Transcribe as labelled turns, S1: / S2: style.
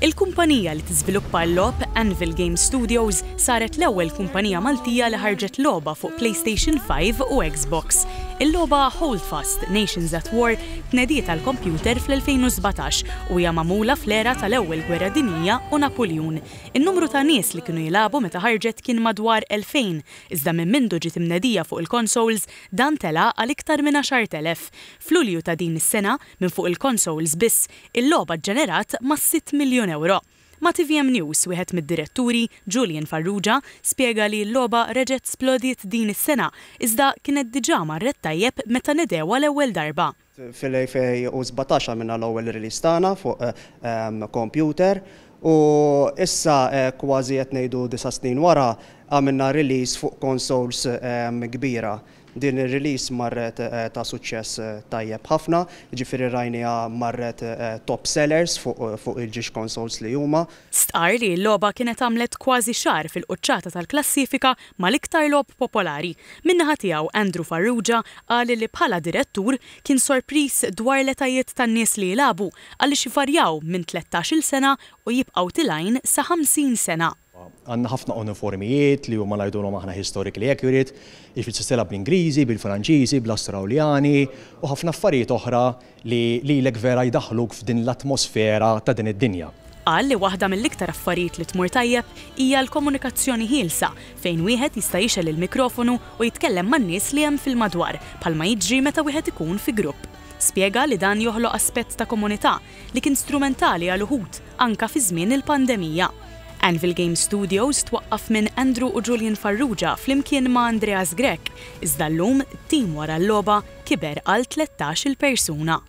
S1: Il-kumpanija li tiżviluppa l-logħob Anvil Game Studios saret l-ewwel kumpanija Maltija li ħarġet logħba fuq PlayStation 5 u Xbox. Il-logħba Holdfast Nations at War tnediet għall-kompjuter fl-2017 u hija magħmula fl-era tal-ewwel Gwerra Dinjija u Napoleon. In-numru ta' nies li kienu jilagħbu meta ħarġet kien madwar 2000, iżda minn mindu ġiet imnedija fuq il-consoles dan tela għal iktar minn 10,000. F'Lulju ta' din is-sena minn fuq il-consoles biss, il-logħba ġġenerat ma' 6 miljun euro. Ma' TVM News, wieħed mid-diretturi, Julian Farrugia, spjega li l-logħba reġgħet splodiet din is-sena, iżda kienet diġà marret tajjeb meta nedewha l-ewwel darba.
S2: Fil-2017 minna l-ewwel release tagħna fuq computer u issa kważi qed ngħidu 9 snin wara għamilna release fuq consoles kbira. Din ir-release marret ta' suċċess tajjeb ħafna, ġifieri rajnija marret top sellers fuq il-ġiex consoles li huma.
S1: Stqarr li l-logħba kienet għamlet kważi xahar fil-quċċata tal-klassifika mal-iktar logħob popolari. Min-naħa tiegħu Andrew Farrugia qal li bħala direttur kien sorpriż dwar l-etajiet tan-nies li jilagħbu għaliex ivarjaw minn 13-il sena u jibqgħu tilgħin sa 50 sena.
S3: Għandna ħafna uniformijiet li huma ngħidulhom aħna historically accurate, jiġifieri bl-Ingliżi, bil-Franċiżi, bl-Awstraljani u ħafna affarijiet oħra li lilek vera jdaħħluk f'din l-atmosfera ta' din id-dinja.
S1: Qal li waħda mill-iktar affarijiet li tmur tajjeb hija l-komunikazzjoni ħielsa fejn wieħed jista' jixel il-mikrofonu u jitkellem man-nies li hemm fil-madwar bħalma jiġri meta wieħed ikun fi grupp. Spjega li dan joħloq aspett ta' komunità li kien strumentali għal uħud anke fi żmien il-pandemija. Anvil Game Studios twaqqaf minn Andrew u Julian Farrugia flimkien ma' Andreas Grek, iżda llum tim wara l-logħba kiber għal 13-il persuna.